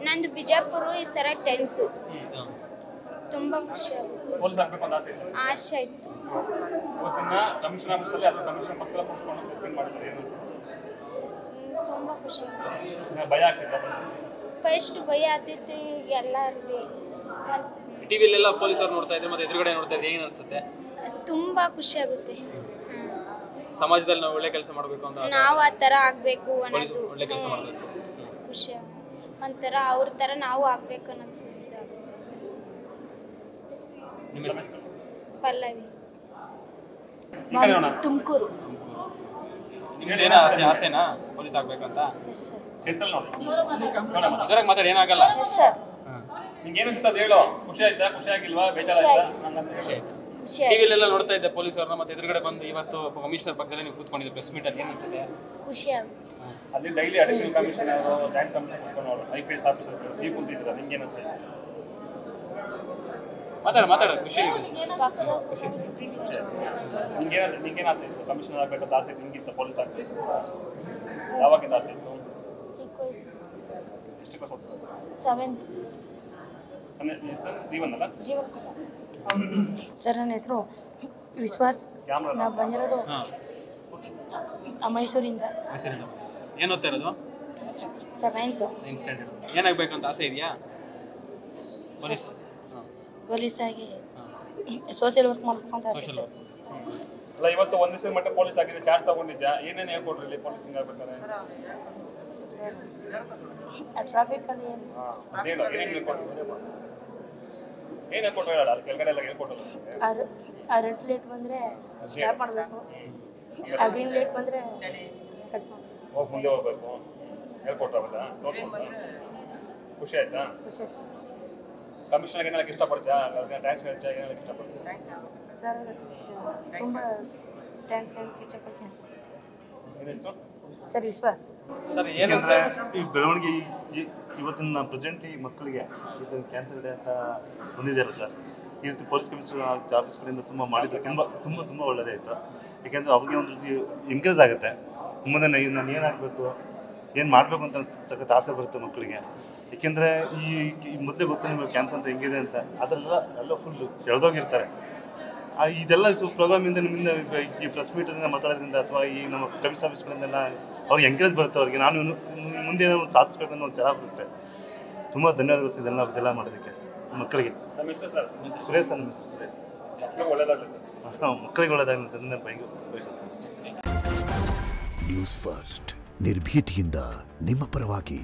ನಂದು ಬಿಜಾಪುರ ಈ ಸರ 10th. ತುಂಬಾ ಖುಷಿ ಆಸೆ ಇತ್ತು. ತುಂಬಾ ಖುಷಿ. ಫಸ್ಟ್ ಭಯ ಆಗ್ತಿತ್ತು, ಈಗ ಎಲ್ಲರೂ ಟಿವಿಲೆಲ್ಲ ಪೊಲೀಸರು ನೋಡ್ತಾ ಇದ್ರೆ ಮತ್ತೆ ಎದುರುಗಡೆ ನೋಡ್ತಾ ಇದ್ರೆ ಏನು ಅನ್ಸುತ್ತೆ? ತುಂಬಾ ಖುಷಿ ಆಗುತ್ತೆ. ಸಮಾಜದಲ್ಲಿ ನಾವು ಒಳ್ಳೆ ಕೆಲಸ ಮಾಡಬೇಕು ಅಂತ ನಾವು ಆ ಥರ ಆಗಬೇಕು ಅನ್ನೋದು ಒಳ್ಳೆ ಕೆಲಸ ಮಾಡಬೇಕು, ಖುಷಿ. ಒಂಥರ ಅವ್ರ ಥರ ನಾವು ಆಗಬೇಕು ಅನ್ನೋದು ಇದಾಗುತ್ತೆ ಸರ್. ನಿಮ್ಮ ಹೆಸರು? ಪಲ್ಲವಿ, ತುಮಕೂರು. ನಿಮ್ದೇನ ಆಸೆನಾ ಪೊಲೀಸ್ ಆಗ್ಬೇಕಂತ? ಜೋರಾಗಿ ಮಾತಾಡಿ, ಏನಾಗಲ್ಲ. ಹೇಳು. ಖುಷಿ ಆಯ್ತಾ? ಖುಷಿ ಆಗಿಲ್ವಾ? ಖುಷಿ ಆಯ್ತು. ಟಿವಿಲೆಲ್ಲ ನೋಡ್ತಾ ಇದ್ದೆ ಪೊಲೀಸರನ್ನ, ಮತ್ತೆ ಎದುರುಗಡೆ ಬಂದು ಇವತ್ತು ಕಮಿಷನರ್ ಪಕ್ಕದಲ್ಲಿ ನೀವು ಕೂತ್ಕೊಂಡಿದ್ದೆ ಪ್ರೆಸ್ ಮೀಟ್ ಅಲ್ಲಿ, ಏನು ಅನ್ಸುತ್ತೆ? ಖುಷಿ ಆಗುತ್ತೆ. ಅಲ್ಲಿ daily additional commissioner, joint commissioner ಕೂತ್ಕೊಂಡು IPS ಆಫೀಸರ್ ನೀವು ಕೂತಿದ್ದೀರಾ, ನಿಮ್ಗೆ ಏನು ಅನ್ಸ್ತಾ ಇದೆ? ಮಾತಾಡ ಖುಷಿ ಖುಷಿ. ನಿಂಗೇನು ಆಸೆ ಇತ್ತು? ಕಮಿಷನರ್ ಆಗ್ಬೇಕಂತ ಆಸೆ ಇತ್ತು ನಿಂಗಿತ್ತು? ಪೊಲೀಸ್ ಆಗ್ಬೇಕು ಯಾವಾಗಿಂದ ಆಸೆ ಇತ್ತು? ಎಷ್ಟು ವರ್ಷ? 7th. ಜೀವನ್ ಅಲ್ಲ? ಸರ್, ನನ್ನ ಹೆಸರು ವಿಶ್ವಾಸ್. ನಾವು ಬಂದಿರೋದು ಮೈಸೂರಿಂದ. ಏನು ಓದ್ತಾ ಇರೋದು? Sir, 9th standard. ಏನಾಗಬೇಕಂತ ಆಸೆ ಇದೆಯಾ? ಪೊಲೀಸ್ ಆಗಿ ಸೋಷಿಯಲ್ ವರ್ಕ್ ಮಾಡ್ಬೇಕು ಅಂತ ಆಸೆ ಸರ್. ಅಲ್ಲ, ಇವತ್ತು ಒಂದು ದಿವಸ ಮಟ್ಟ ಪೊಲೀಸ್ ಆಗಿದೆ, ಚಾರ್ಜ್ ತಗೊಂಡಿದ್ಯಾ? ಏನೇನು ಹೇಳ್ಕೊಡ್ರಿ ಇಲ್ಲಿ ಪೊಲೀಸಿಂಗ್ ಆಗ್ಬೇಕಾದ್ರೆ? ಟ್ರಾಫಿಕಲ್ಲಿ ಏನು ಹೇಳ್ಕೊಟ್ರು ಹೇಳ. ಅಲ್ಲಿ ಕೆಳಗಡೆ ಎಲ್ಲ ಹೇಳ್ಕೊಟ್ಟಲ್ಲ. ರೆಡ್ ಲೈಟ್ ಬಂದರೆ ಸ್ಟಾಪ್ ಮಾಡಬೇಕು, ಗ್ರೀನ್ ಲೈಟ್ ಬಂದರೆ ಕಟ್ ಮಾಡಬೇಕು, ಹೋಗಿ ಮುಂದೆ ಹೋಗ್ಬೇಕು. ಹೇಳ್ಕೊಟ್ರಲ್ಲ, ಖುಷಿ ಆಯ್ತಾ? ಖುಷಿ ಕಮಿಷನರ್ಗೆ ಏನೆಲ್ಲ ಇಷ್ಟಪಡ್ತೀಯಾ? ಟ್ಯಾಕ್ಸ್ ಏನೆಲ್ಲ ಇಷ್ಟಪಡ್ತೀಯಾ? ಸರ್, ತುಂಬ ಟ್ಯಾಂಕ್ಸ್ ಇಷ್ಟಪಡ್ತೀನಿ. ಸರ್, ವಿಶ್ವಾಸ್. ಯಾಕಂದ್ರೆ ಈ ಬೆಳವಣಿಗೆ ಇವತ್ತಿನ ಪ್ರೆಸೆಂಟ್ಲಿ ಮಕ್ಕಳಿಗೆ ಇದನ್ನು ಕ್ಯಾನ್ಸರ್ ಡೇ ಅಂತ ಬಂದಿದ್ದಾರೆ ಸರ್. ಈ ರೀತಿ ಪೊಲೀಸ್ ಕಮಿಷನರ್ ಆಫೀಸ್ ಕಡೆಯಿಂದ ತುಂಬ ಮಾಡಿದ್ದು ತುಂಬ ಒಳ್ಳೆಯದಾಯಿತು. ಯಾಕೆಂದರೆ ಅವ್ರಿಗೆ ಒಂದು ಎನ್ಕರೇಜ್ ಆಗುತ್ತೆ, ಮುಂದೆ ನಾನು ಏನಾಗಬೇಕು, ಏನು ಮಾಡಬೇಕು ಅಂತ ಸಖತ್ ಆಸೆ ಬರುತ್ತೆ ಮಕ್ಕಳಿಗೆ. ಏಕೆಂದರೆ ಈ ಮೊದಲೇ ಗೊತ್ತು ನಿಮಗೆ ಕ್ಯಾನ್ಸರ್ ಅಂತ ಹೆಂಗಿದೆ ಅಂತ, ಅದೆಲ್ಲ ಫುಲ್ಲು ಎಳ್ದೋಗಿರ್ತಾರೆ. ಇದೆಲ್ಲ ಪ್ರೋಗ್ರಾಮಿಂದ ನಿಮ್ಮಿಂದ ಈ ಪ್ರೆಸ್ ಮೀಟಿಂದ ಮಾತಾಡೋದ್ರಿಂದ ಅಥವಾ ಈ ನಮ್ಮ ಕಮಿಷನ್ ಆಫೀಸ್ಗಳಿಂದೆಲ್ಲ ಅವ್ರಿಗೆ ಎಂಕರೇಜ್ ಬರುತ್ತೆ. ಅವ್ರಿಗೆ ನಾನು ಮುಂದೆ ಏನೋ ಒಂದು ಸಾಧಿಸ್ಬೇಕು ಅನ್ನೋ ಒಂದು ಸಲ ಬರುತ್ತೆ. ತುಂಬ ಧನ್ಯವಾದಗಳು ಸರ್ ಇದೆಲ್ಲ ಮಾಡೋದಕ್ಕೆ ಮಕ್ಕಳಿಗೆ. ಸುರೇಶ್ ಸರ್, ನಮ್ಮ ಸುರೇಶ್. ಮಕ್ಕಳಿಗೆ ಒಳ್ಳೆಯದಾಗಲಿ ಅಂತ ನನ್ನ ಬಯಸ ಸರ್ ಅಷ್ಟೇ. ನ್ಯೂಸ್ ಫಸ್ಟ್, ನಿರ್ಭೀತಿಯಿಂದ ನಿಮ್ಮ ಪರವಾಗಿ.